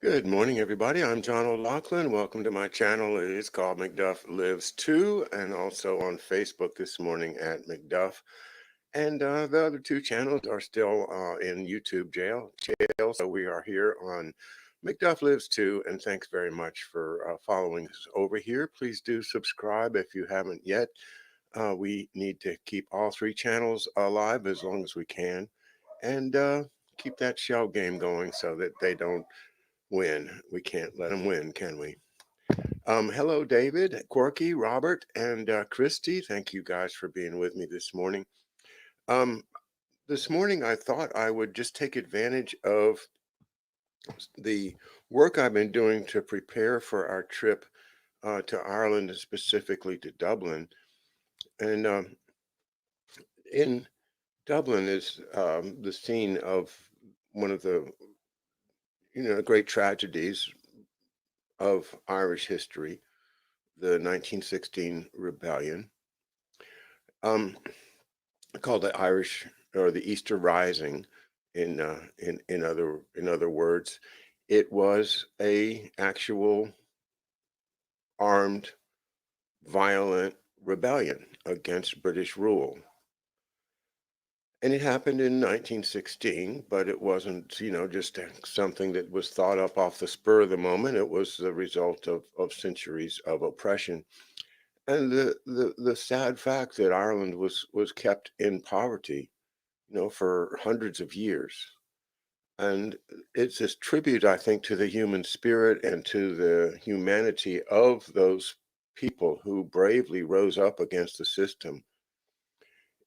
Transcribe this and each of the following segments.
Good morning, everybody. I'm John O'Loughlin. Welcome to my channel. It is called McDuff Lives 2, and also on Facebook this morning at McDuff. And the other two channels are still in YouTube jail. So we are here on McDuff Lives 2, and thanks very much for following us over here. Please do subscribe if you haven't yet. We need to keep all three channels alive as long as we can, and keep that shell game going so that they don't win. We can't let them win, can we? Hello, David, Corky, Robert, and Christy. Thank you guys for being with me this morning. Um, this morning, I thought I would just take advantage of the work I've been doing to prepare for our trip to Ireland, and specifically to Dublin. And in Dublin is the scene of one of the great tragedies of Irish history, the 1916 rebellion, um, called the Irish or the Easter Rising. In other words, it was a actual armed, violent rebellion against British rule. And it happened in 1916, but it wasn't, just something that was thought up off the spur of the moment. It was the result of centuries of oppression. And the sad fact that Ireland was kept in poverty, for hundreds of years. And it's this tribute, I think, to the human spirit and to the humanity of those people who bravely rose up against the system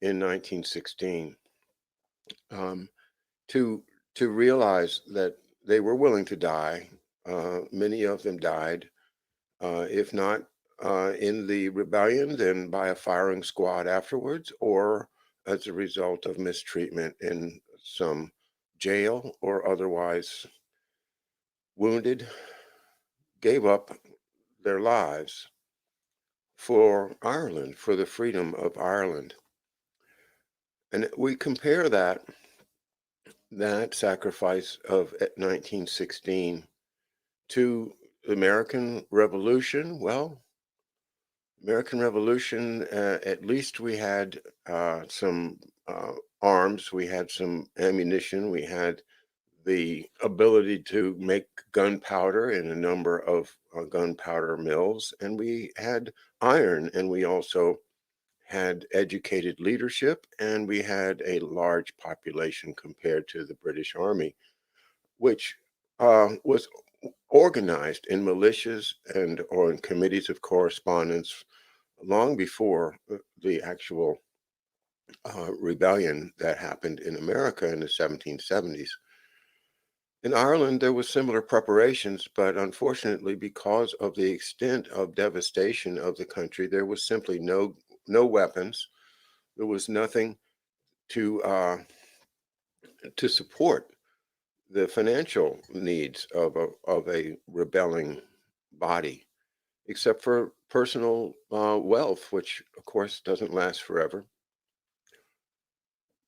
in 1916, um, to to realize that they were willing to die. Many of them died, if not in the rebellion, then by a firing squad afterwards, or as a result of mistreatment in some jail or otherwise wounded, gave up their lives for Ireland, for the freedom of Ireland. And we compare that sacrifice of 1916 to the American Revolution. Well, American Revolution, at least we had some arms, we had some ammunition, we had the ability to make gunpowder in a number of gunpowder mills, and we had iron, and we also had educated leadership, and we had a large population compared to the British Army, which was organized in militias and or in committees of correspondence long before the actual rebellion that happened in America in the 1770s. In Ireland, there was similar preparations, but unfortunately, because of the extent of devastation of the country, there was simply no weapons. There was nothing to support the financial needs of a rebelling body, except for personal wealth, which of course doesn't last forever.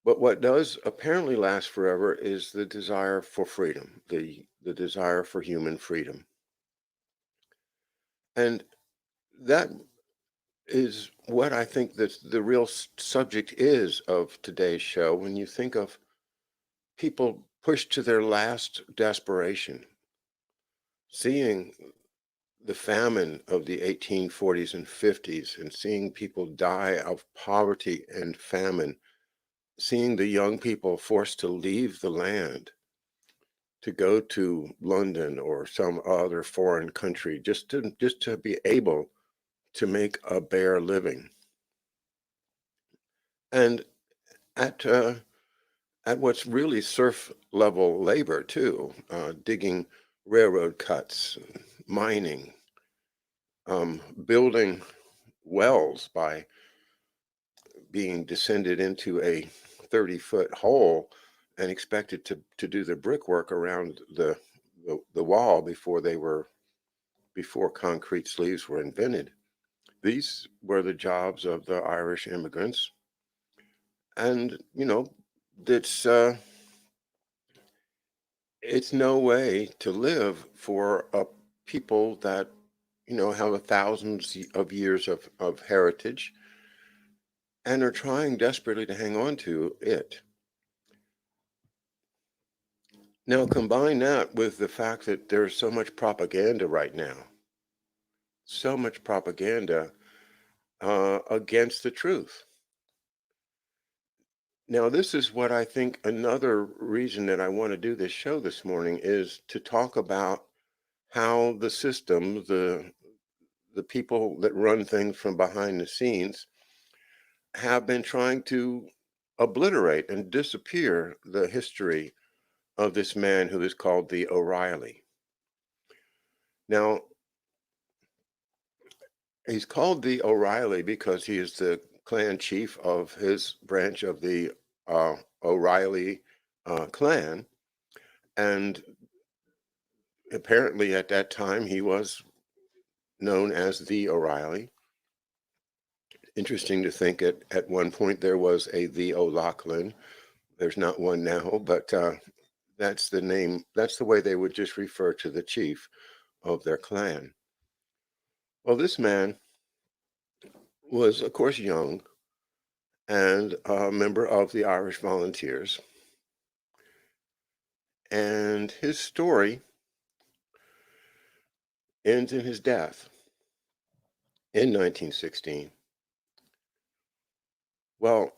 But what does apparently last forever is the desire for freedom, the desire for human freedom. And that is what I think that the real subject is of today's show. When you think of people pushed to their last desperation, seeing the famine of the 1840s and 50s, and seeing people die of poverty and famine, seeing the young people forced to leave the land to go to London or some other foreign country just to be able to make a bare living. And at at what's really surf level labor too, digging railroad cuts, mining, building wells by being descended into a 30-foot hole and expected to do the brickwork around the wall before concrete sleeves were invented. These were the jobs of the Irish immigrants, and it's it's no way to live for a people that, have thousands of years of heritage and are trying desperately to hang on to it. Now, combine that with the fact that there's so much propaganda right now, so much propaganda against the truth. Now, this is what I think another reason that I want to do this show this morning is to talk about how the system, the people that run things from behind the scenes, have been trying to obliterate and disappear the history of this man who is called the O'Reilly. Now, he's called the O'Reilly because he is the clan chief of his branch of the O'Reilly clan. And apparently at that time he was known as the O'Reilly. Interesting to think at one point there was a the O'Loughlin. There's not one now, but that's the name. That's the way they would just refer to the chief of their clan. Well, this man was, of course, young and a member of the Irish Volunteers. And his story ends in his death in 1916. Well,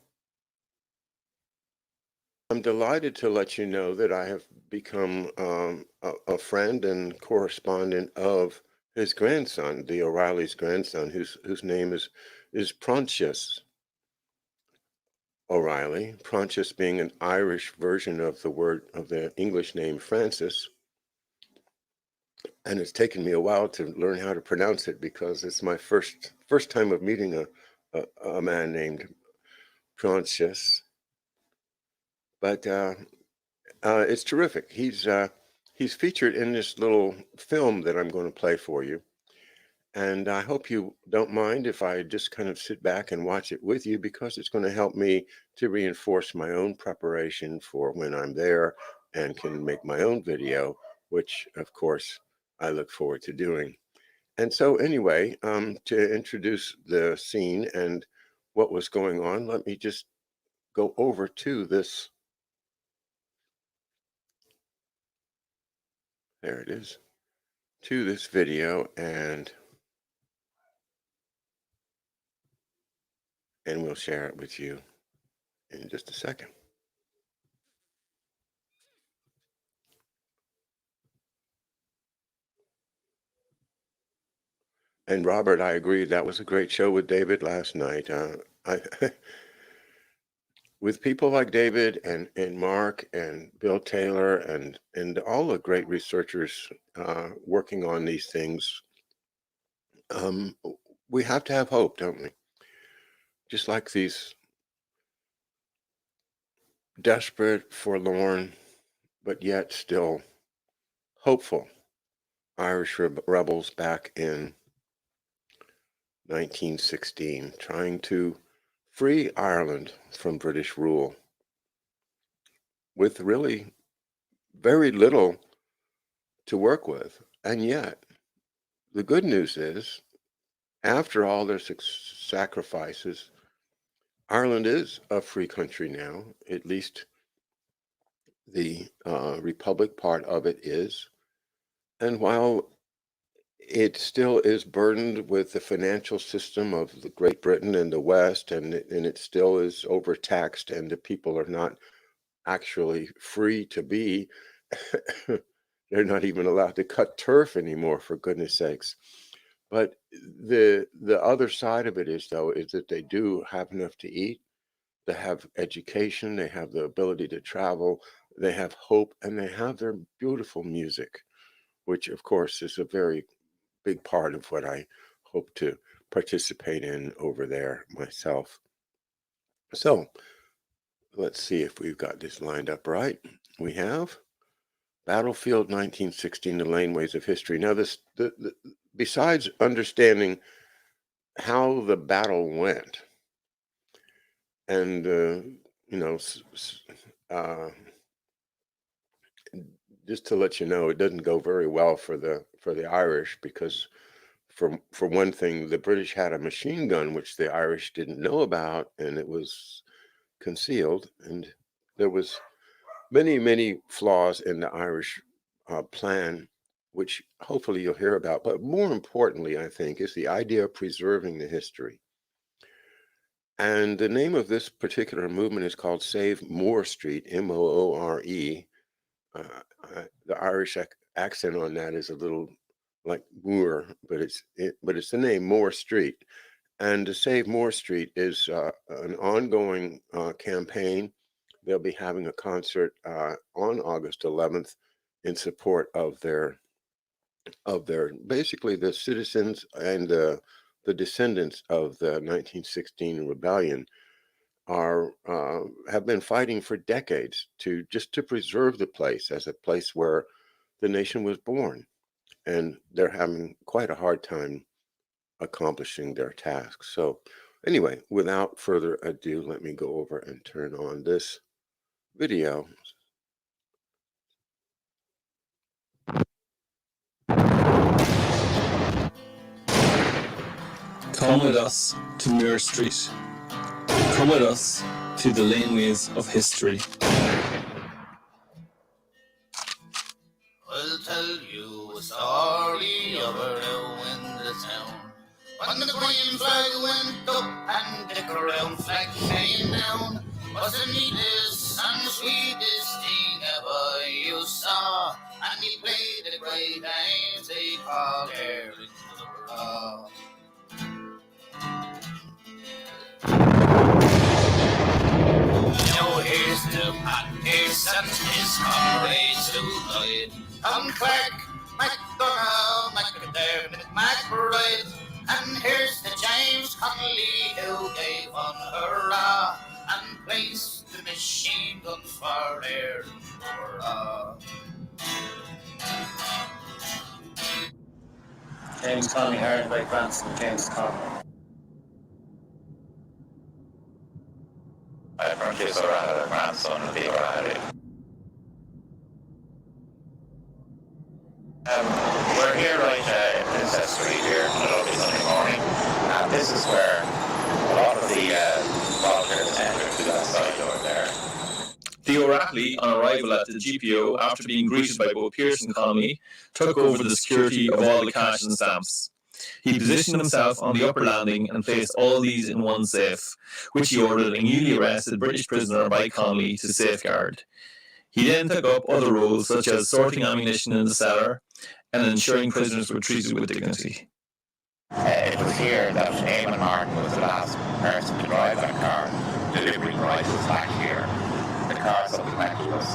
I'm delighted to let you know that I have become a friend and correspondent of his grandson, the O'Reilly's grandson, whose name is Proncius O'Reilly. Proncius being an Irish version of the English name Francis. And it's taken me a while to learn how to pronounce it because it's my first time of meeting a man named Proncius. But it's terrific. He's featured in this little film that I'm going to play for you, and I hope you don't mind if I just kind of sit back and watch it with you because it's going to help me to reinforce my own preparation for when I'm there and can make my own video, which of course I look forward to doing. And so anyway, to introduce the scene and what was going on, let me just go over to this. There it is. To this video and we'll share it with you in just a second. And Robert, I agree. That was a great show with David last night. I, with people like David and Mark and Bill Taylor and all the great researchers working on these things, um, we have to have hope, don't we? Just like these desperate, forlorn, but yet still hopeful Irish rebels back in 1916, trying to free Ireland from British rule with really very little to work with. And yet, the good news is, after all their sacrifices, Ireland is a free country now. At least the republic part of it is. And while it still is burdened with the financial system of the Great Britain and the West, and it still is overtaxed, and the people are not actually free to be. They're not even allowed to cut turf anymore, for goodness sakes. But the other side of it is, though, is that they do have enough to eat. They have education. They have the ability to travel. They have hope, and they have their beautiful music, which, of course, is a very big part of what I hope to participate in over there myself. So let's see if we've got this lined up right. We have Battlefield 1916, The Laneways of History. Now, besides understanding how the battle went and, uh, just to let you know, it doesn't go very well for the Irish because for one thing, the British had a machine gun which the Irish didn't know about, and it was concealed, and there was many flaws in the Irish plan, which hopefully you'll hear about. But more importantly, I think, is the idea of preserving the history. And the name of this particular movement is called Save Moore Street, Moore. The Irish accent on that is a little like Moore, but it's the name Moore Street. And to Save Moore Street is an ongoing campaign. They'll be having a concert on August 11th in support of their basically the citizens and the descendants of the 1916 rebellion are have been fighting for decades to preserve the place as a place where the nation was born, and they're having quite a hard time accomplishing their tasks. So anyway, without further ado, let me go over and turn on this video. Come with us to Muir Street. Come with us to the laneways of history. I'll tell you a story of a row in the town. When the green flag went up and the crown flag came down, was the neatest and sweetest thing ever you saw. And he played the great games they call Air in the Law. Now here's the Pat Pearson, his comrades who died. Tom Clark, McDonald, McDermott, McBride, and here's the James Connolly who gave on hurrah and placed the machine gun for their hurrah. James Connolly, hired by grandson James Connolly. I'm from Kissorana, grandson of the O'Reilly. We're here right in Princess Street here on a lovely Sunday morning, and this is where a lot of the volunteers enter to that site over there. The O'Reilly, on arrival at the GPO after being greeted by both Pearson and Connolly, took over the security of all the cash and stamps. He positioned himself on the upper landing and placed all these in one safe, which he ordered a newly arrested British prisoner by Connolly to safeguard. He then took up other roles such as sorting ammunition in the cellar and ensuring prisoners were treated with dignity. It was here that Eamon Martin was the last person to drive that car, delivering rifles back here. The car subsequently was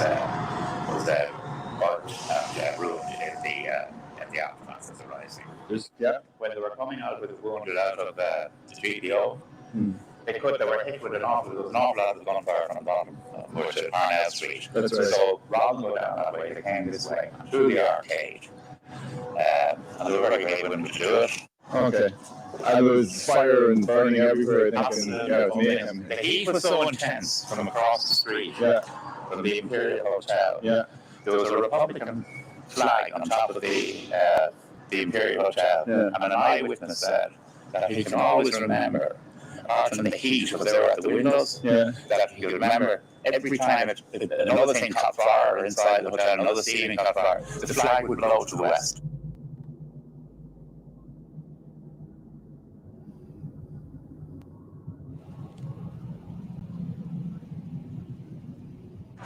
burnt and ruined in the aftermath of the rising. When they were coming out with the wounded out of the GPO, they were hit with an awful lot of gunfire from the bottom of which at Parnell Street. That's right. So rather than go down that way, they came this way through the arcade. And the brigade went to do it. Okay. And there was fire and burning everywhere, I think. Absolutely. And, yeah, it was mayhem. The heat was so intense from across the street, from the Imperial Hotel. Yeah. There was a Republican flag on top of the Imperial Hotel. Yeah. And an eyewitness said that he can always remember, apart from the heat, because they were at the windows, that he could remember every time another thing caught fire inside the hotel, another ceiling caught fire, the flag would blow to the west.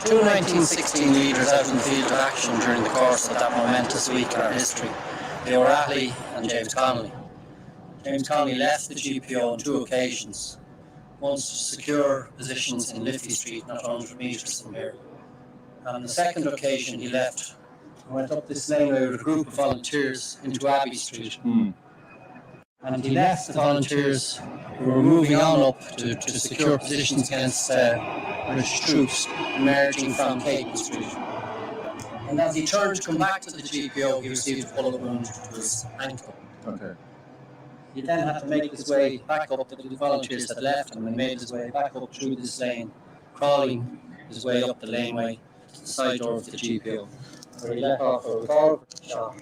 Two 1916 leaders out in the field of action during the course of that momentous week in our history, the O'Reilly and James Connolly. James Connolly left the GPO on two occasions, once to secure positions in Liffey Street, not 100 metres from here. On the second occasion he left and went up this laneway with a group of volunteers into Abbey Street. And he left the volunteers who were moving on up to secure positions against British troops emerging from Caton Street. And as he turned to come back to the GPO, he received a bullet wound to his ankle. Okay. He then had to make his way back up. The volunteers had left him and made his way back up through this lane, crawling his way up the laneway to the side door of the GPO. where he let off a revolver shot,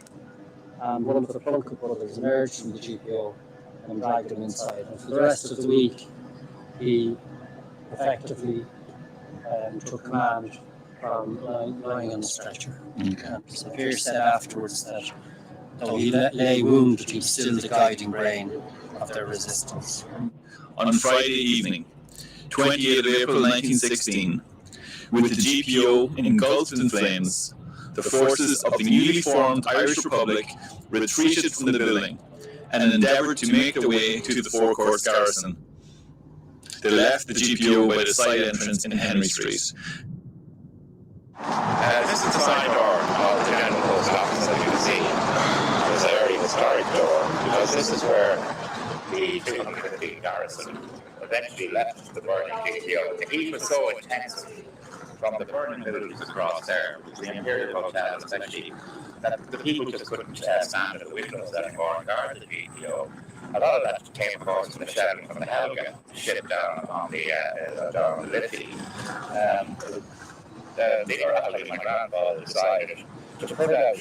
and one of the Plunkett brothers emerged from the GPO and dragged him inside. And for the rest of the week, he effectively took command from lying on the stretcher. So Pierce said afterwards that though he lay wounded, he's still the guiding brain of their resistance. On Friday evening, 28th of April 1916, with the GPO engulfed in flames, the forces of the newly formed Irish Republic retreated from the building and endeavoured to make their way to the Four Courts garrison. They left the GPO by the side entrance in Henry Street. This is the side door of the General Post Office, as you can see. It's a very historic door, because this is where the 250 garrison eventually left the burning GPO. The heat was so intense from the burning villages across there, which the Imperial Hotel especially, that the people just couldn't stand at the windows anymore and guard the GPO. A lot of that came, of course, from the shelling from the Helga ship down on the Liffey. My grandfather decided to put out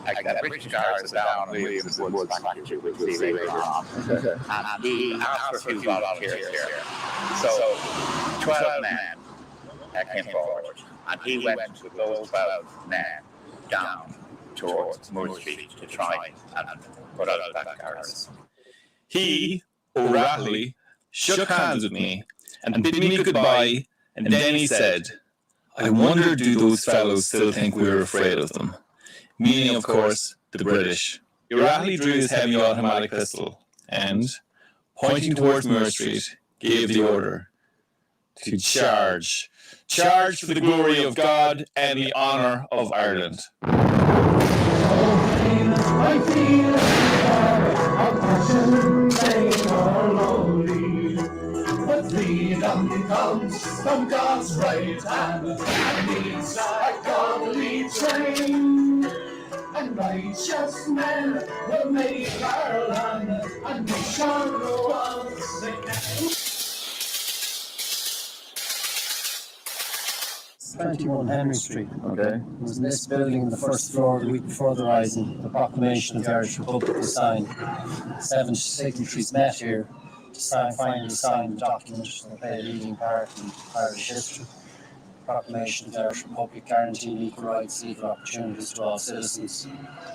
a British garrison down in Williams Woods factory, which we see later on. And he asked for a few volunteers here. So 12 men came forward, and he went with those 12 men down towards Moore Street to try and put out that garrison. He, O'Reilly, shook hands with me and bid me goodbye, and then he said, "I wonder do those fellows still think we're afraid of them?" Meaning, of course, the British. O'Reilly drew his heavy automatic pistol and, pointing towards Moore Street, gave the order to charge. Charge for the glory of God and the honour of Ireland. I feel a passion saying our lonely, but freedom comes from God's right hand, and leads a godly train, and righteous men will make our land, and we shall go once again. 21 Henry Street. Okay. It was in this building on the first floor the week before the rising. The proclamation of the Irish Republic was signed. 7 signatories met here to finally sign the document that played a leading part in Irish history. The proclamation of the Irish Republic guaranteeing equal rights and equal opportunities to all citizens.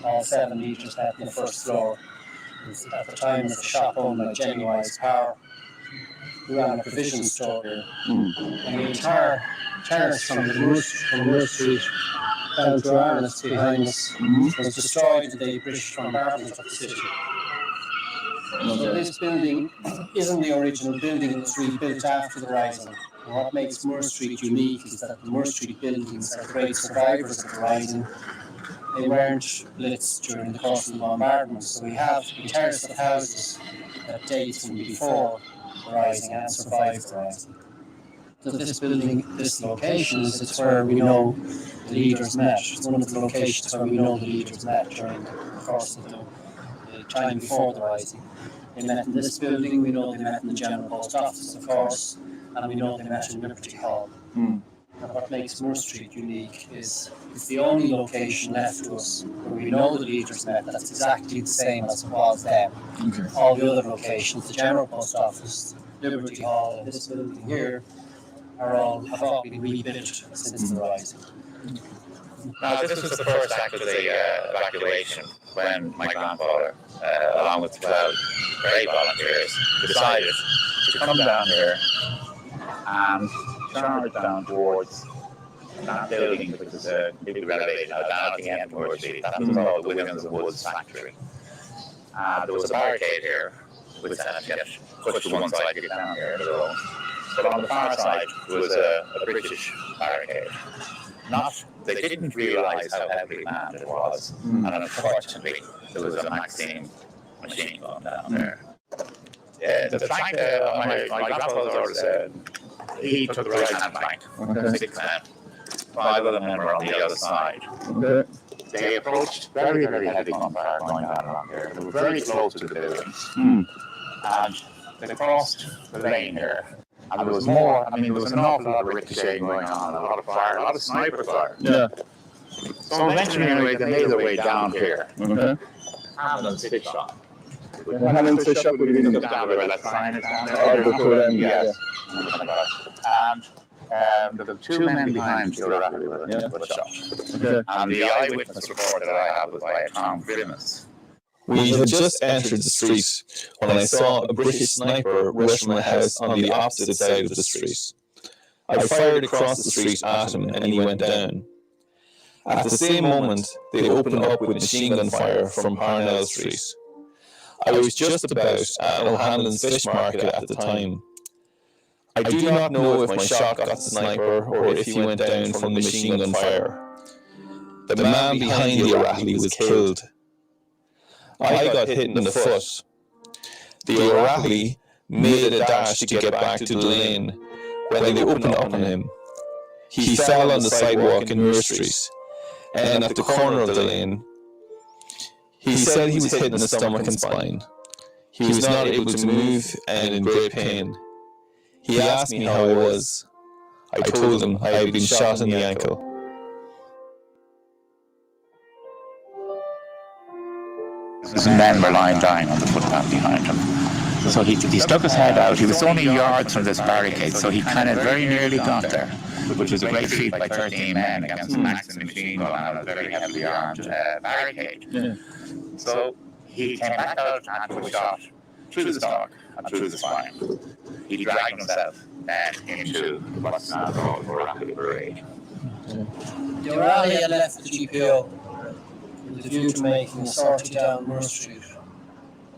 All 7 leaders met on the first floor. At the time, it was a shop owned by Jenny Wise Power, who ran a provision store here. And the entire terrace from Moore Street down to Arnott behind us was destroyed in the British bombardment of the city. So this building isn't the original building, it was rebuilt after the Rising. And what makes Moore Street unique is that the Moore Street buildings are great survivors of the Rising. They weren't blitzed during the course of the bombardment, so we have a terrace of houses that date from before the Rising and survived the Rising. So this building, this location, is where we know the leaders met. It's one of the locations where we know the leaders met during the course of the time before the Rising. They met in this building, we know they met in the General Post Office, of course, and we know they met in Liberty Hall. And what makes Moore Street unique is it's the only location left to us where we know the leaders met that's exactly the same as it was then. All the other locations, the General Post Office, Liberty Hall, and this building here, have all been rebuilt since the Rising. Now, this was the first act of the evacuation when my grandfather, along with 12 brave volunteers, decided to come down here and charge down towards that building, which is newly renovated now down at the end of Moore Street. That was called the Williams Woods factory. There was a barricade here, which had pushed to one side to get down here. But on the far side was a British barricade. They didn't realise how heavily manned it was, and unfortunately there was a Maxim machine gun down there. The flank, my grandfather's orders said, he took the right-hand flank, 6 men. 5 other men were on the other side. They approached very, very heavy gunfire going on around here. They were very close to the buildings. And they crossed the lane here. And there was more, there was an awful lot of ricocheting going on, a lot of fire, a lot of sniper fire. So eventually, anyway, they made their way down here. Okay. Hamlin's fish shop. Hamlin's fish shop would have been Down where that sign is down there. Oh, the full end, yeah. And the two men behind the O'Reilly were in the shop. Okay. And the eyewitness report that I have was by a Tom Grimmins. We had just entered the street when I saw a British sniper rush from a house on the opposite side of the street. I fired across the street at him and he went down. At the same moment, they opened up with machine gun fire from Parnell Street. I was just about at O'Hanlon's Fish Market at the time. I do not know if my shot got the sniper or if he went down from the machine gun fire. The man behind the O'Reilly was killed. I got hit in the foot. The O'Reilly made a dash to get back to the lane when they opened up on him. He fell on the sidewalk in Muir Street and at the corner of the lane. He said he was hit in the stomach and spine. He was not able to move and in great pain. He asked me how I was. I told him I had been shot in the ankle. His men were lying dying on the footpath behind him. So he stuck his head out. He was only yards from this barricade, so he kind of very nearly got there, which was a great feat by 13 men against a Maxim machine gun on a very heavily armed barricade. Yeah. So he came back out and was shot through the stomach and through the spine. He dragged himself into what's now called O'Reilly Parade. The O'Reilly had left the GPO with a view to making a sortie down Moore Street,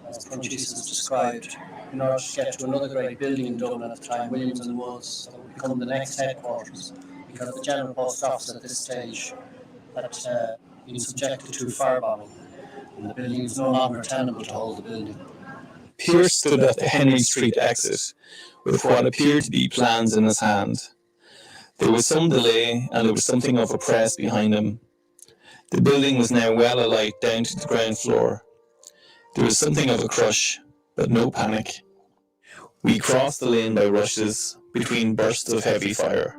as Prentice has described, in order to get to another great building in Dublin at the time, Williams and Woods, that would become the next headquarters, because the General Post Office at this stage had been subjected to firebombing, and the building was no longer tenable to hold the building. Pierce stood at the Henry Street exit with what appeared to be plans in his hand. There was some delay and there was something of a press behind him. The building was now well alight down to the ground floor. There was something of a crush, but no panic. We crossed the lane by rushes between bursts of heavy fire.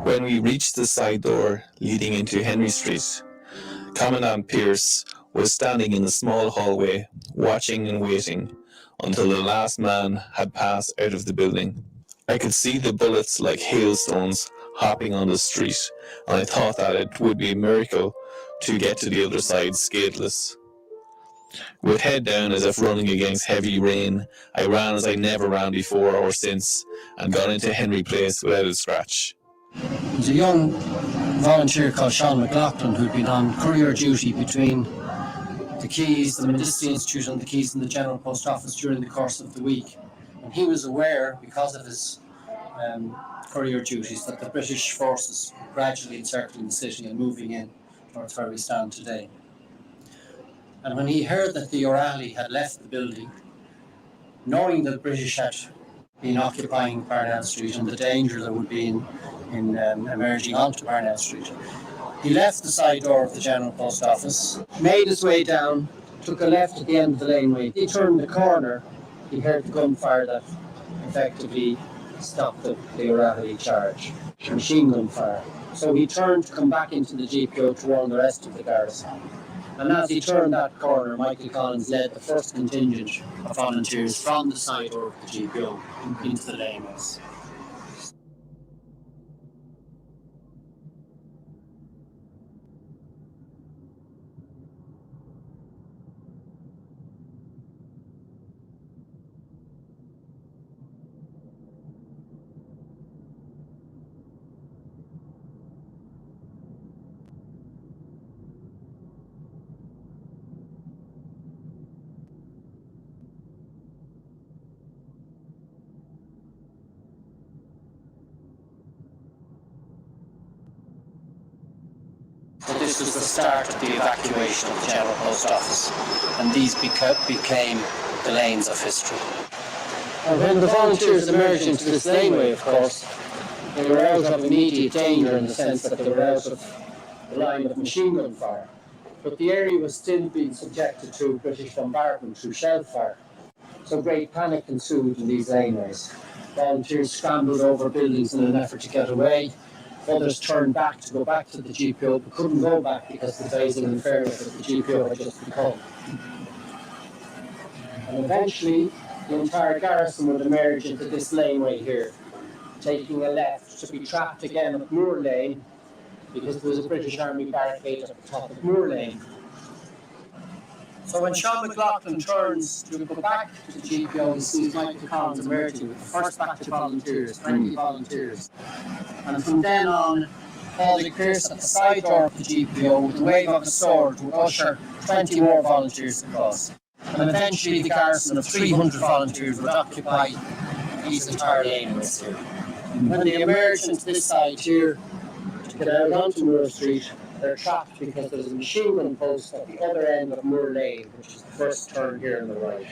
When we reached the side door leading into Henry Street, Commandant Pierce was standing in the small hallway, watching and waiting until the last man had passed out of the building. I could see the bullets like hailstones hopping on the street, and I thought that it would be a miracle to get to the other side scatheless. With head down as if running against heavy rain, I ran as I never ran before or since, and got into Henry Place without a scratch. There was a young volunteer called Sean McLaughlin who'd been on courier duty between the Keys, the Medici Institute and the Keys and the General Post Office during the course of the week. And he was aware, because of his courier duties, that the British forces were gradually encircling the city and moving in towards where we stand today. And when he heard that the O'Reilly had left the building, knowing that the British had been occupying Parnell Street and the danger there would be in emerging onto Parnell Street, he left the side door of the General Post Office, made his way down, took a left at the end of the laneway. He turned the corner, he heard the gunfire that effectively stopped the O'Reilly charge, machine gun fire. So he turned to come back into the GPO to warn the rest of the garrison. And as he turned that corner, Michael Collins led the first contingent of volunteers from the side door of the GPO into the laneways. This was the start of the evacuation of the General Post Office, and these became the lanes of history. And when the volunteers emerged into this laneway, of course, they were out of immediate danger in the sense that they were out of the line of machine gun fire. But the area was still being subjected to British bombardment through shell fire. So great panic ensued in these laneways. Volunteers scrambled over buildings in an effort to get away. Others turned back to go back to the GPO, but couldn't go back because the phasing and fairness that the GPO had just become. And eventually, the entire garrison would emerge into this laneway here, taking a left to be trapped again at Moor Lane, because there was a British Army barricade at the top of Moor Lane. So when Sean McLaughlin turns to go back to the GPO, he sees Michael Collins emerging with the first batch of volunteers, 20 volunteers. And from then on, Paul Pierce at the side door of the GPO with a wave of a sword would usher 20 more volunteers across. And eventually the garrison of 300 volunteers would occupy these entire laneways here. When they emerge into this side here, to get out onto Moor Street, they're trapped because there's a machine gun post at the other end of Moor Lane, which is the first turn here on the right.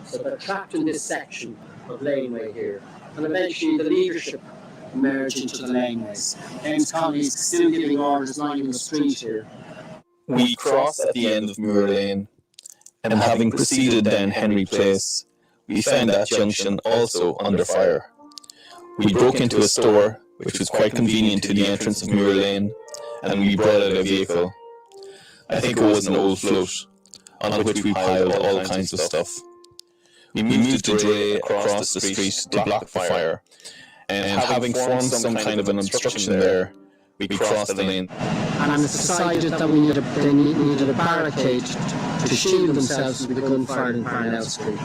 So they're trapped in this section of laneway here. And eventually the leadership emerge into the laneways. James Connolly is still giving orders lining the street here. We crossed at the end of Moor Lane, and having proceeded down Henry Place, we found that junction also under fire. We broke into a store, which was quite convenient to the entrance of Moor Lane, and we brought out a vehicle. I think it was an old float, on which we piled all kinds of stuff. We moved the dray across the street to block the fire, and having formed some kind of an obstruction there, we crossed the lane. And it decided that they needed a barricade to shield themselves from the gunfire in Parnell Street.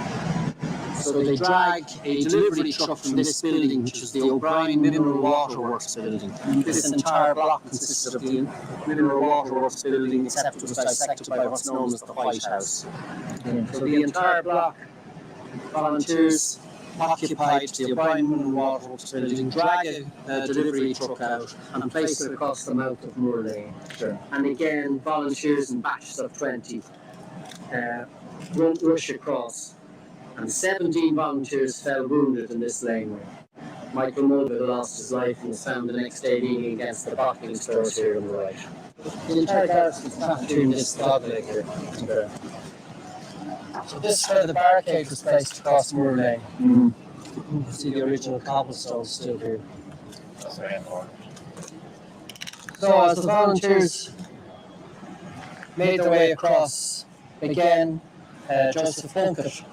So they dragged a delivery truck from this building, which is the O'Brien Mineral Water Works building. This entire block consisted of the Mineral Water Works building, except it was dissected by what's known as the White House. So the entire block, volunteers occupied the O'Brien Mineral Water Works building, dragged a delivery truck out and placed it across the mouth of Moor Lane. And again, volunteers in batches of 20 rush across. And 17 volunteers fell wounded in this laneway. Michael Mulville lost his life and was found the next day leaning against the bottling stores here on the right. The entire garrison is trapped here in this dogleg here. So this is where the barricade was placed across Moor Lane. You can see the original cobblestones still here. That's very important. So as the volunteers made their way across, again, Joseph Plunkett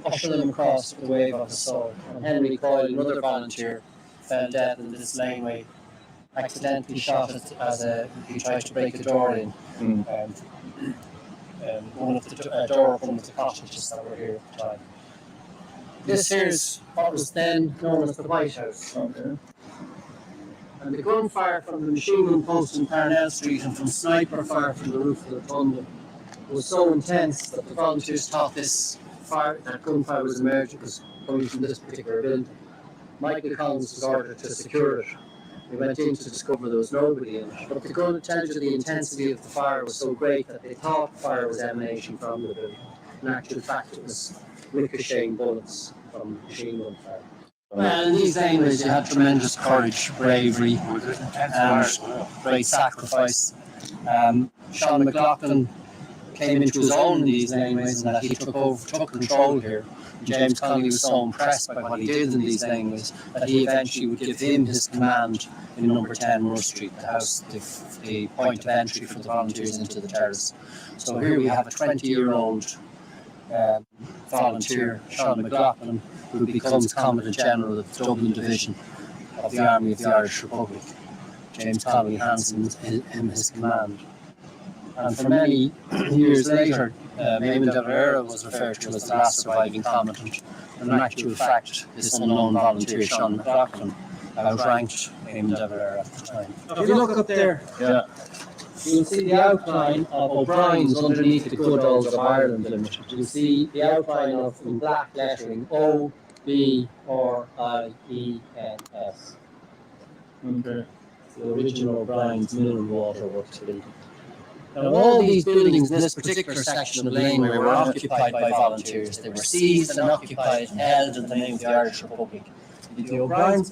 ushered them across with a wave of his sword. And Henry Coyle, another volunteer, fell dead in this laneway, accidentally shot as he tried to break a door in. One of the door of one of the cottages that were here at the time. This here's what was then known as the White House. Okay. And the gunfire from the machine gun post in Parnell Street and from sniper fire from the roof of the Rotunda was so intense that the volunteers thought that gunfire was coming from this particular building. Michael Collins was ordered to secure it. We went in to discover there was nobody in it. But the gun tells you the intensity of the fire was so great that they thought the fire was emanating from the building. In actual fact, it was ricocheting bullets from machine gun fire. Well, in these laneways you had tremendous courage, bravery, and great sacrifice. Sean McLaughlin came into his own in these laneways and that he took control here. James Connolly was so impressed by what he did in these laneways that he eventually would give him his command in number 10 Moor Street, the house, the point of entry for the volunteers into the terrace. So here we have a 20-year-old volunteer, Sean McLaughlin, who becomes Commandant General of the Dublin Division of the Army of the Irish Republic. James Connolly hands him his command. And for many years later, Eamon de Valera was referred to as the last surviving commandant. And in actual fact, this unknown volunteer, Sean McLaughlin, outranked Eamon de Valera at the time. If you look up there, you'll see the outline of O'Brien's underneath the good old of Ireland Limited. You'll see the outline of, in black lettering, O-B-R-I-E-N-S. Okay. The original O'Brien's Mineral Water Works building. Now, all these buildings in this particular section of laneway were occupied by volunteers. They were seized and occupied and held in the name of the Irish Republic. The O'Brien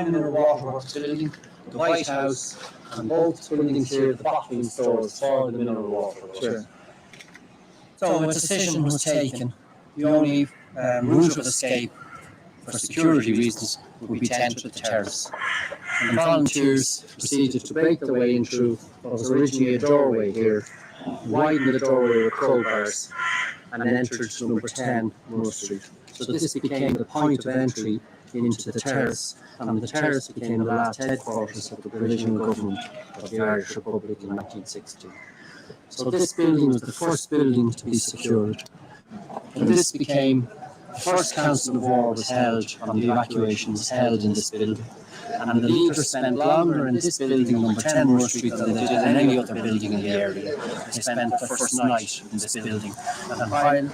Mineral Water Works building, the White House, and both buildings here, the bottling stores for the mineral water works. Sure. So a decision was taken. The only route of escape for security reasons would be to enter the terrace. and volunteers proceeded to break their way in through what was originally a doorway here, widened the doorway with crowbars, and entered number 10 Moore Street. So this became the point of entry into the terrace, and the terrace became the last headquarters of the provisional government of the Irish Republic in 1960. So this building was the first building to be secured. And this became the first council of war was held on the evacuation was held in this building. And the leaders spent longer in this building, number 10 Moore Street, than they did in any other building in the area. They spent the first night in this building. And while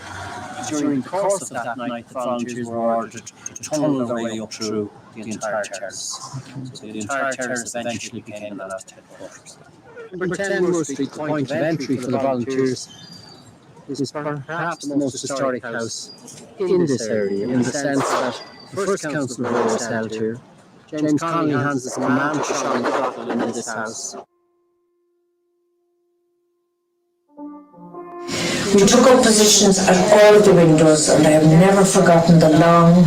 during the course of that night, the volunteers were ordered to tunnel their way up through the entire terrace. So the entire terrace eventually became the last headquarters. Number 10 Moore Street, the point of entry for the volunteers, is perhaps the most historic house in this area, in the sense that the first council of war was held here. James Connolly hands his command to Sean McDuff in this house. We took up positions at all of the windows, and I have never forgotten the long,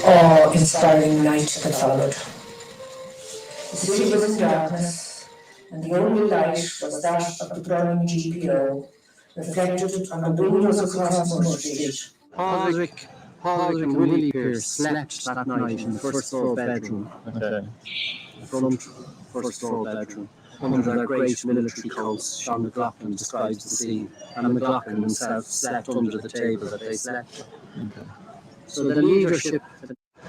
awe-inspiring night that followed. The city was in darkness, and the only light was that of the burning GPO, reflected on the windows across Moore Street. Padraig and Willie Pearce slept that night in the first floor bedroom. Okay. The front first floor bedroom. Under their great military coats, Sean McLaughlin describes the scene, and McLaughlin himself slept under the table that they slept. Okay. So the leadership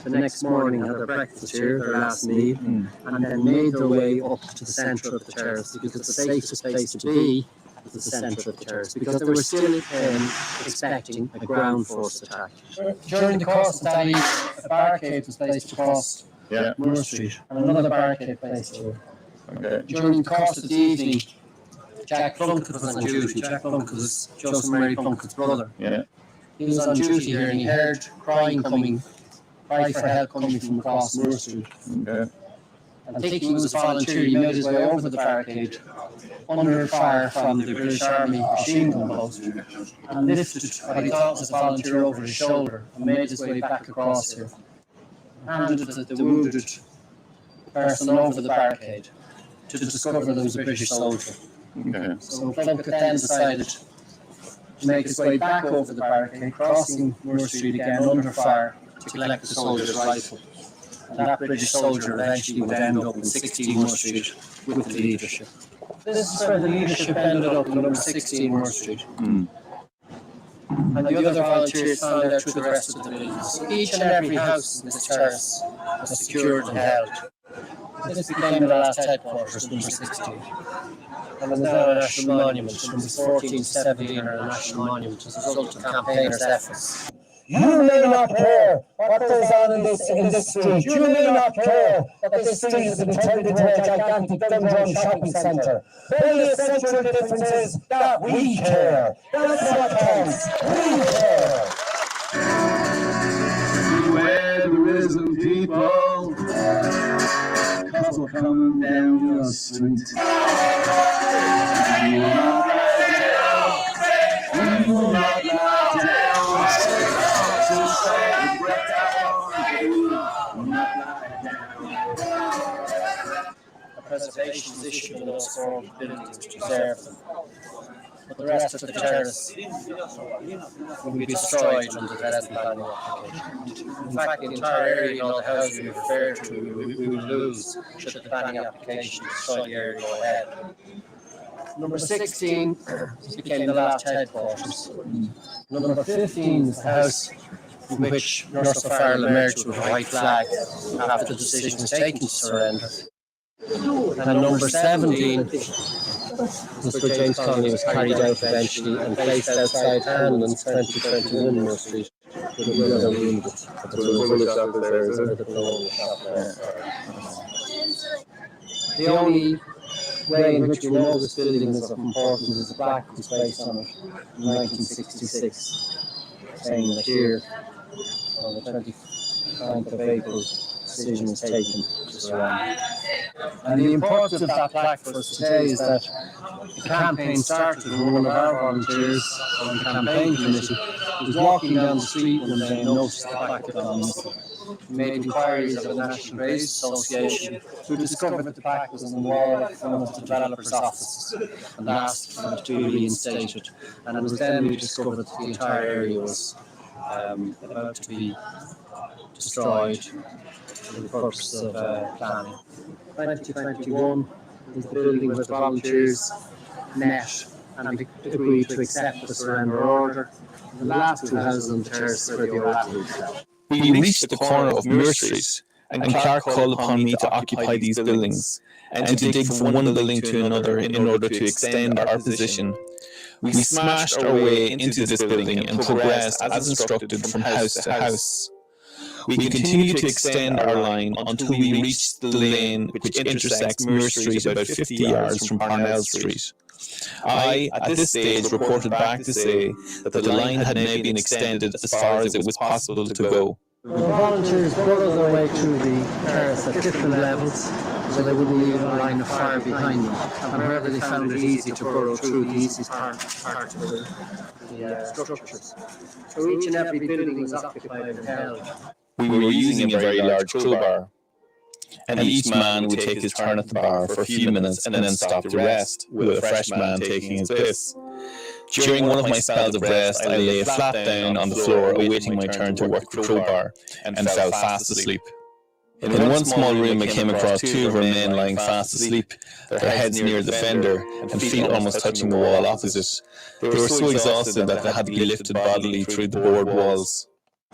the next morning had their breakfast here, their last meal, and then made their way up to the centre of the terrace, because the safest place to be was the centre of the terrace, because they were still expecting a ground force attack. During the course of that evening, a barricade was placed across Moore Street, and another barricade placed here. Okay. During the course of the evening, Jack Plunkett was on duty. Jack Plunkett was Joseph Mary Plunkett's brother. Yeah. He was on duty here, and he heard cry for help coming from across Moore Street. Okay. And thinking he was a volunteer, he made his way over the barricade under fire from the British Army machine gun post, and lifted what he thought was a volunteer over his shoulder and made his way back across here. Handed the wounded person over the barricade to discover there was a British soldier. Okay. So Plunkett then decided to make his way back over the barricade, crossing Moore Street again under fire to collect the soldier's rifle. And that British soldier eventually would end up in 16 Moore Street with the leadership. This is where the leadership ended up in number 16 Moore Street. And the other volunteers found out through the rest of the buildings. So each and every house in this terrace was secured and held. This became the last headquarters, number 16. And is now a national monument. Numbers 14 to 17 are a national monument as a result of campaigners' efforts. You may not care what goes on in this street. You may not care that this street has been turned into a gigantic drum shopping centre. But the essential difference is that we care. That's what counts. We care. Beware the risen people, 'cause we're coming down your street. We will not lie down. We will not lie down. The preservation is issued in those four buildings to preserve them. But the rest of the terrace will be destroyed under the present planning application. In fact, the entire area and all the houses we refer to, we will lose should the planning application destroy the area go ahead. Number 16 became the last headquarters. Number 15 is the house in which Nurse O'Farrell emerged with a white flag after the decision was taken to surrender. And number 17 was where James Connolly was carried out eventually and placed outside Hanlon's 2021 Moore Street with the other wounded. The only way in which we know this building is of importance is a plaque was placed on it in 1966, saying that here, on the 29th of April, decision was taken to surrender. And the importance of that plaque for us today is that the campaign started when one of our volunteers on the campaign committee was walking down the street one day and noticed the plaque had gone missing. made inquiries of the National Trade Association, who discovered the plaque was on the wall of one of the developers' offices and asked for it to be reinstated. And it was then we discovered that the entire area was about to be destroyed for the purpose of planning. 2021 was the building where the volunteers met and agreed to accept the surrender order. The last two houses on the terrace where the O'Reilly fell. We reached the corner of Muir Street, and Clark called upon me to occupy these buildings and to dig from one building to another in order to extend our position. We smashed our way into this building and progressed as instructed from house to house. We continued to extend our line until we reached the lane which intersects Muir Street about 50 yards from Parnell Street. I, at this stage, reported back to say that the line had now been extended as far as it was possible to go. The volunteers burrowed their way through the terrace at different levels so they wouldn't leave a line of fire behind them. And wherever they found it easy to burrow through, the easiest part of the structures. So each and every building was occupied and held. We were using a very large toolbar, and each man would take his turn at the bar for a few minutes and then stop to rest, with a fresh man taking his piss. During one of my spells of rest, I lay flat down on the floor awaiting my turn to work the crowbar, and fell fast asleep. In one small room I came across two of our men lying fast asleep, their heads near the fender and feet almost touching the wall opposite. They were so exhausted that they had to be lifted bodily through the board walls.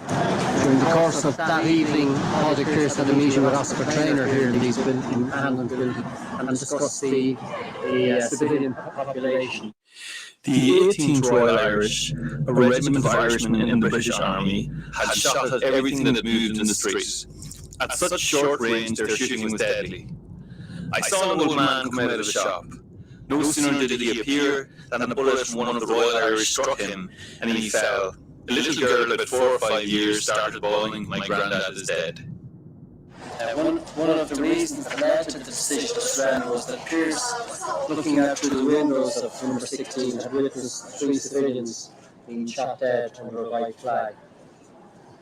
During the course of that evening, Padraig Pearse had a meeting with Osprey trainer here in these Hanlon building and discussed the civilian population. The 18th Royal Irish, a regiment of Irishmen in the British Army, had shot at everything that moved in the street. At such short range, their shooting was deadly. I saw an old man come out of the shop. No sooner did he appear than a bullet from one of the Royal Irish struck him, and he fell. A little girl about 4 or 5 years started bawling, "My granddad is dead." One of the reasons that led to the decision to surrender was that Pearse, looking out through the windows of number 16, had witnessed 3 civilians being shot dead under a white flag.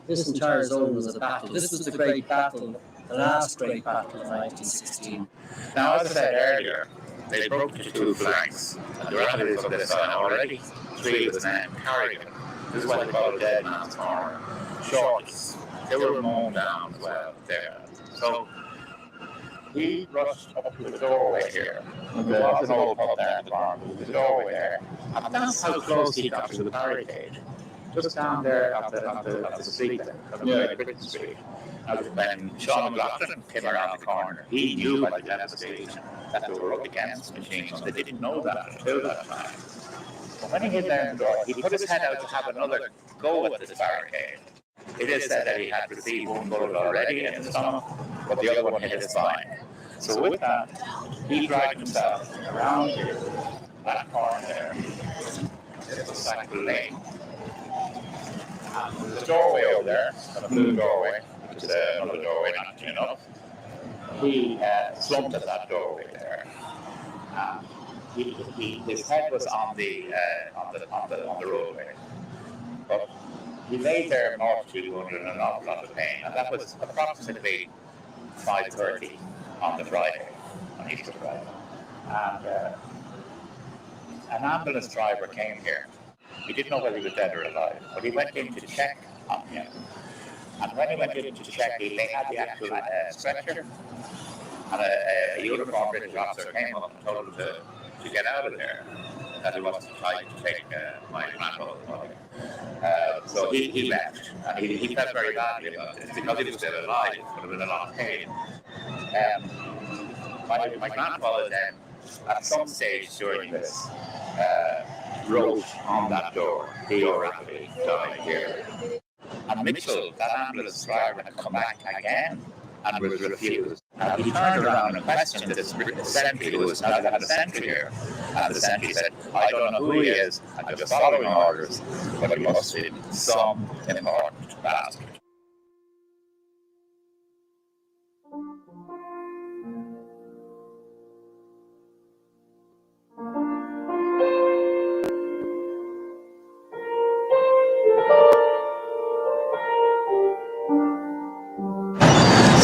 This entire zone was a battle. This was the great battle, the last great battle of 1916. Now, as I said earlier, they broke to 2 flanks, and the relatives of this son already 3 of the men carried him. This is what they call a dead man's corner. Shorties. They were mown down as well there. So he rushed up to the doorway here. There was an old pub there at the barn. There was a doorway there. And that's how close he got to the barricade. Just down there at the street there, on the Britain Street. When Sean McLaughlin came around the corner, he knew by the devastation that they were up against machine guns. They didn't know that until that time. But when he hit down the door, he put his head out to have another go at this barricade. It is said that he had received 1 bullet already in the stomach, but the other one hit his spine. So with that, he dragged himself around here, that corner there. It was Sackville Lane. And there's a doorway over there, a blue doorway, which is another doorway, not clean enough. He slumped at that doorway there. His head was on the roadway, but he lay there mortally wounded in an awful lot of pain, and that was approximately 5:30 on the Friday, on Easter Friday. And an ambulance driver came here. He didn't know whether he was dead or alive, but he went in to check on him. And when he went in to check, they had the actual stretcher, and a uniformed British officer came up and told him to get out of there, that he wasn't trying to take my grandmother's body. So he left, and he felt very badly about this, because he was still alive, but was in a lot of pain. My grandfather then, at some stage during this, wrote on that door, "P. O'Reilly died here." And Mitchell, that ambulance driver, had come back again and was refused. He turned around and questioned the sentry, who was now had a sentry here. And the sentry said, "I don't know who he is, I'm just following orders, but he must be some important bastard."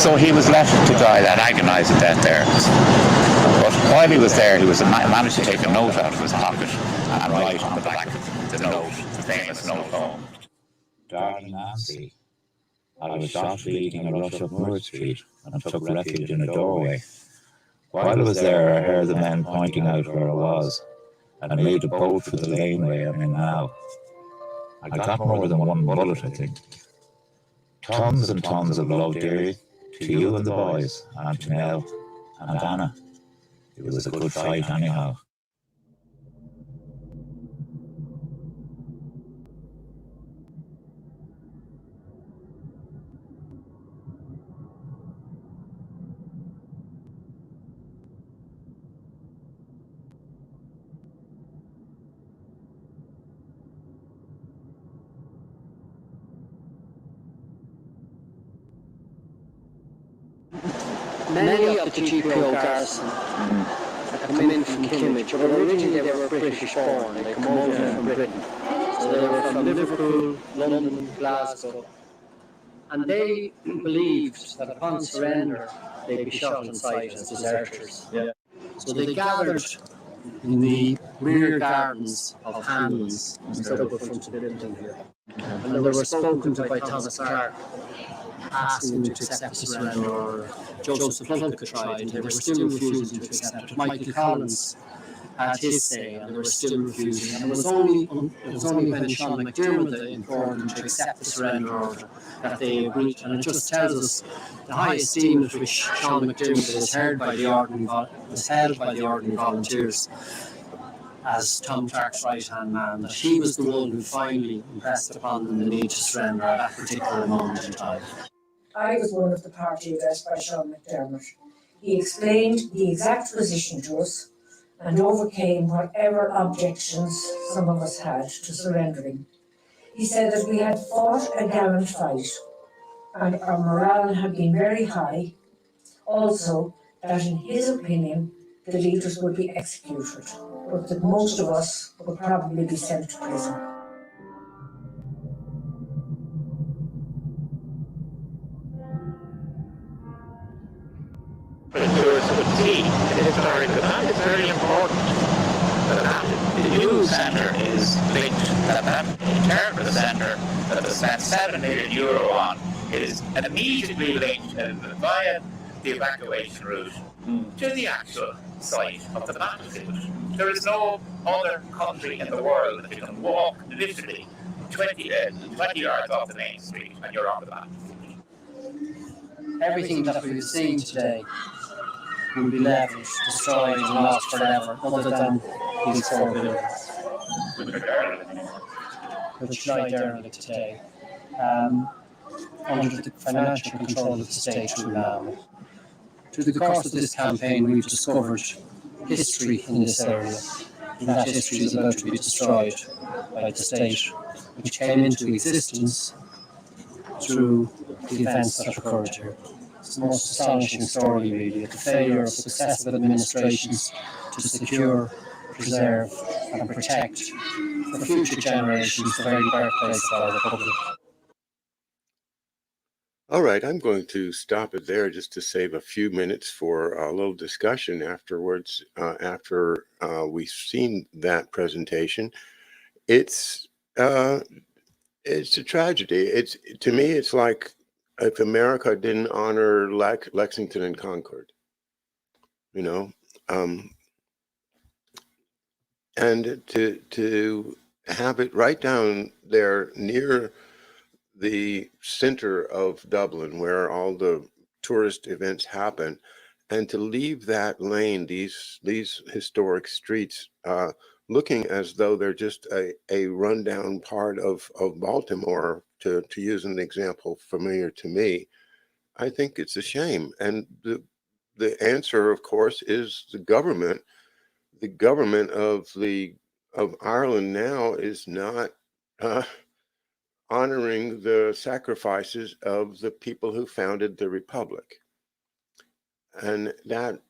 So he was left to die that agonising death there. But while he was there, he managed to take a note out of his pocket and write on the back of the note, the famous note home. Darling Nancy, I was shot leading a rush up Moore Street and took refuge in a doorway. While I was there, I heard the men pointing out where I was and made a bolt for the laneway I'm in now. I got more than one bullet, I think. Tons and tons of love, dearie, to you and the boys, and to Nell and Anna. It was a good fight anyhow. Many of the GPO garrison had come in from Kimmage, but originally they were British born. They come over from Britain. So they were from Liverpool, London, Glasgow. And they believed that upon surrender they'd be shot on sight as deserters. Yeah. So they gathered in the rear gardens of Hanlon's, instead of the front of the building here. And they were spoken to by Thomas Clark, asking them to accept the surrender, or Joseph Plunkett tried, and they were still refusing to accept it. Michael Collins had his say, and they were still refusing. And it was only when Sean McDermott implored them to accept the surrender order that they agreed. And it just tells us the high esteem with which Sean McDermott was held by the ordinary volunteers as Tom Clark's right-hand man, that he was the one who finally impressed upon them the need to surrender at that particular moment in time. I was one of the party addressed by Sean McDermott. He explained the exact position to us and overcame whatever objections some of us had to surrendering. He said that we had fought a gallant fight and our morale had been very high. Also, that in his opinion, the leaders would be executed, but that most of us would probably be sent to prison. That is very important. The news centre is linked, that interpreter centre that they spent €7 million on is immediately linked via the evacuation route to the actual site of the battlefield. There is no other country in the world that you can walk literally 20 yards off the main street and you're on the battlefield. Everything that we've seen today will be leveled, destroyed, and lost forever, other than these 4 buildings, which lie derelict today, under the financial control of the state through now. Through the course of this campaign, we've discovered history in this area, and that history is about to be destroyed by the state, which came into existence through the events that occurred here. It's the most astonishing story, really, of the failure of successive administrations to secure, preserve and protect for future generations the very birthplace of our republic. All right, I'm going to stop it there just to save a few minutes for a little discussion afterwards, after we've seen that presentation. It's a tragedy. To me, it's like if America didn't honor Lexington and Concord, and to have it right down there near the center of Dublin, where all the tourist events happen, and to leave that lane, these historic streets, looking as though they're just a rundown part of Baltimore, to use an example familiar to me, I think it's a shame. And the answer, of course, is the government. The government of Ireland now is not honoring the sacrifices of the people who founded the republic, and that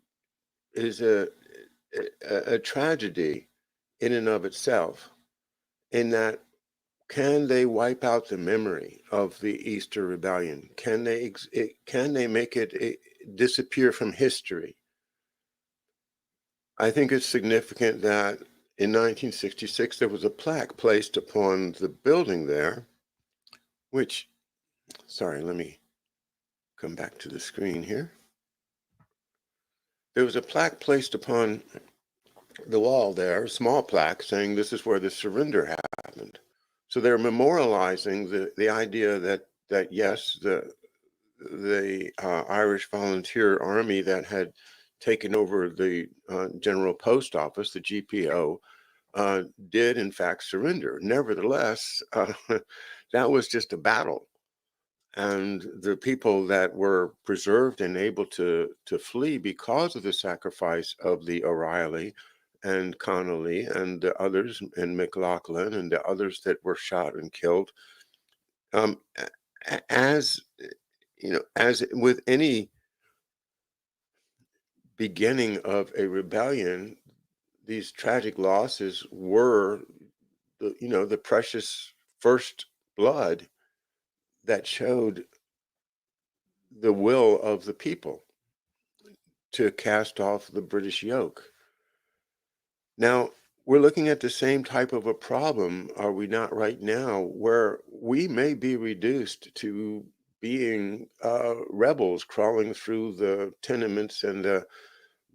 is a tragedy in and of itself, in that can they wipe out the memory of the Easter Rebellion? Can they make it disappear from history? I think it's significant that in 1966 there was a plaque placed upon the building there, which, sorry, let me come back to the screen here. There was a plaque placed upon the wall there, a small plaque saying this is where the surrender happened. So they're memorializing the idea that yes, the Irish Volunteer Army that had taken over the General Post Office, the GPO, did in fact surrender. Nevertheless, that was just a battle. And the people that were preserved and able to flee because of the sacrifice of the O'Reilly and Connolly and the others, and McLaughlin and the others that were shot and killed, as you know, as with any beginning of a rebellion, these tragic losses were the precious first blood that showed the will of the people to cast off the British yoke. Now, we're looking at the same type of a problem, are we not, right now, where we may be reduced to being rebels crawling through the tenements and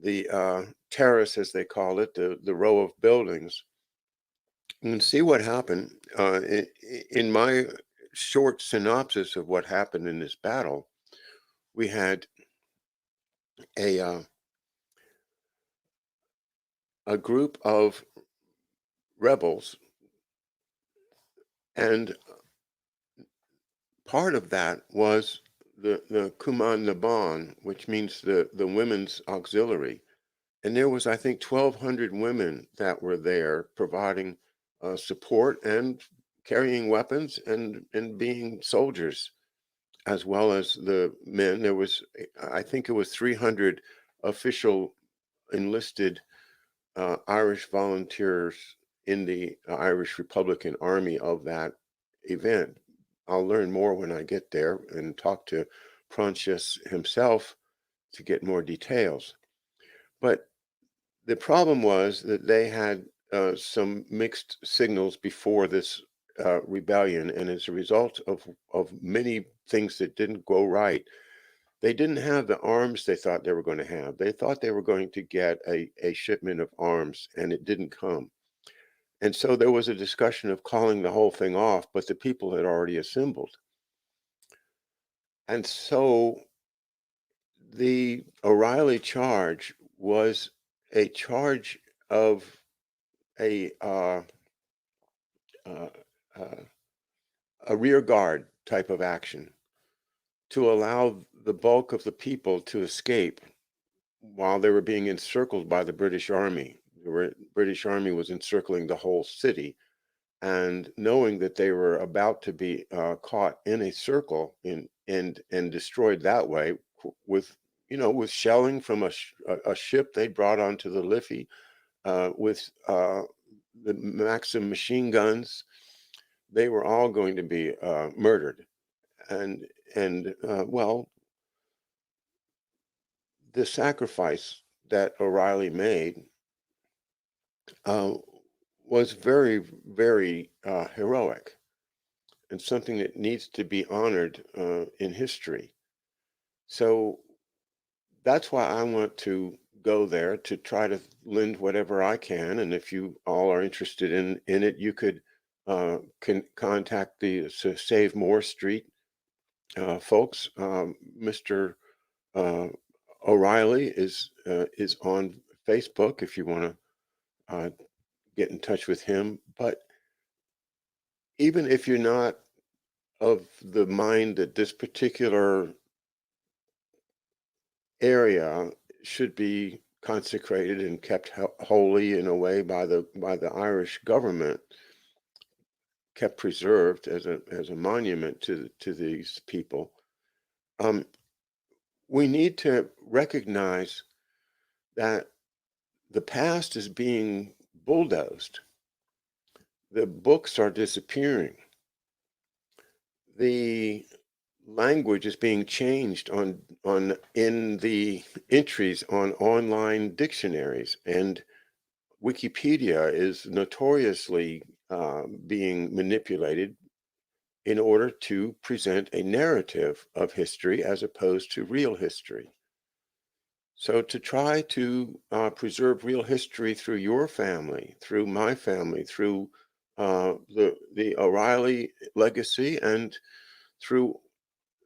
the terrace, as they call it, the row of buildings. You can see what happened in my short synopsis of what happened in this battle. We had a group of rebels, and part of that was the Cumann Naban, which means the women's auxiliary. And there was, I think, 1,200 women that were there providing support and carrying weapons and being soldiers, as well as the men. There was, I think it was 300 official enlisted Irish volunteers in the Irish Republican Army of that event. I'll learn more when I get there and talk to Proncius himself to get more details. But the problem was that they had some mixed signals before this rebellion, and as a result of many things that didn't go right, they didn't have the arms they thought they were going to have. They thought they were going to get a shipment of arms, and it didn't come. And so there was a discussion of calling the whole thing off, but the people had already assembled. And so the O'Reilly charge was a charge of a rear guard type of action to allow the bulk of the people to escape while they were being encircled by the British Army. The British Army was encircling the whole city, and knowing that they were about to be caught in a circle and destroyed that way with shelling from a ship they brought onto the Liffey, with the Maxim machine guns, they were all going to be murdered. And well, the sacrifice that O'Reilly made was very, very heroic, and something that needs to be honored in history. So that's why I want to go there, to try to lend whatever I can. And if you all are interested in it, you could can contact the Save More Street folks. Mr. O'Reilly is on Facebook if you want to get in touch with him. But even if you're not of the mind that this particular area should be consecrated and kept holy in a way by the Irish government, kept preserved as a monument to these people, we need to recognize that the past is being bulldozed. the books are disappearing. The language is being changed in the entries on online dictionaries, and Wikipedia is notoriously being manipulated in order to present a narrative of history as opposed to real history. So to try to preserve real history through your family, through my family, through the O'Reilly legacy, and through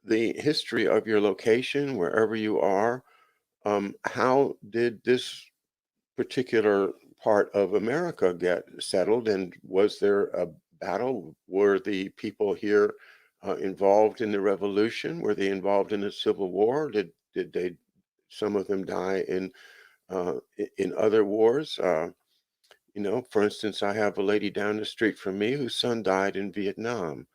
the history of your location, wherever you are, how did this particular part of America get settled? And was there a battle? Were the people here involved in the Revolution? Were they involved in the Civil War? Did they, some of them die in other wars? For instance, I have a lady down the street from me whose son died in Vietnam.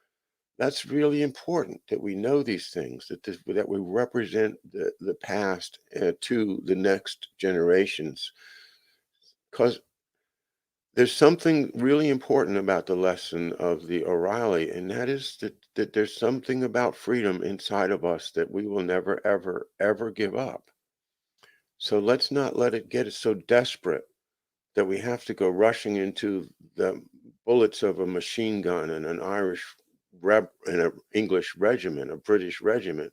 That's really important that we know these things, that we represent the past to the next generations, because there's something really important about the lesson of the O'Reilly, and that is that there's something about freedom inside of us that we will never, ever, ever give up. So let's not let it get us so desperate that we have to go rushing into the bullets of a machine gun and an Irish and an English regiment, a British regiment,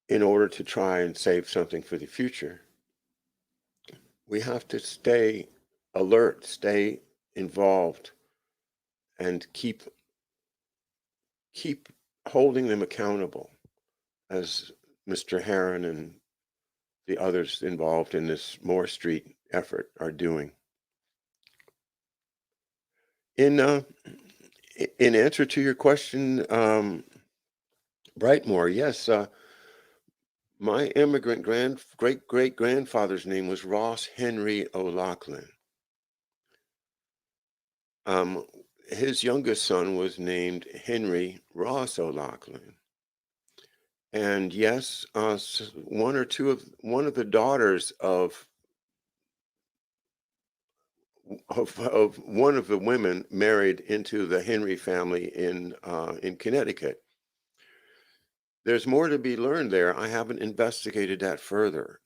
in order to try and save something for the future. We have to stay alert, stay involved, and keep holding them accountable, as Mr. Heron and the others involved in this Moore Street effort are doing. In answer to your question, Brightmore, yes, my immigrant great grandfather's name was Ross Henry O'Loughlin. His youngest son was named Henry Ross O'Loughlin. And yes, one of the daughters of one of the women married into the Henry family in Connecticut. There's more to be learned there. I haven't investigated that further.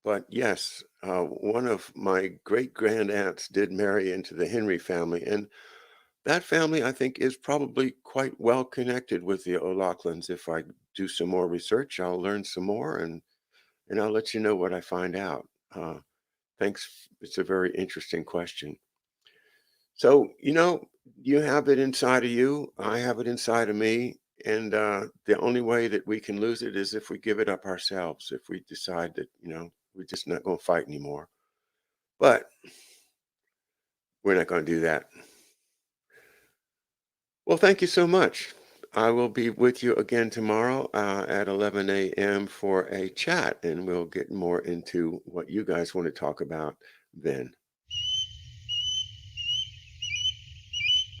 But yes, one of my great grandaunts did marry into the Henry family. And that family, I think, is probably quite well connected with the O'Loughlins. If I do some more research, I'll learn some more, and I'll let you know what I find out. Thanks. It's a very interesting question. So, you have it inside of you. I have it inside of me. And the only way that we can lose it is if we give it up ourselves, if we decide that, we're just not going to fight anymore. But we're not going to do that. Well, thank you so much. I will be with you again tomorrow at 11 a.m. for a chat, and we'll get more into what you guys want to talk about then.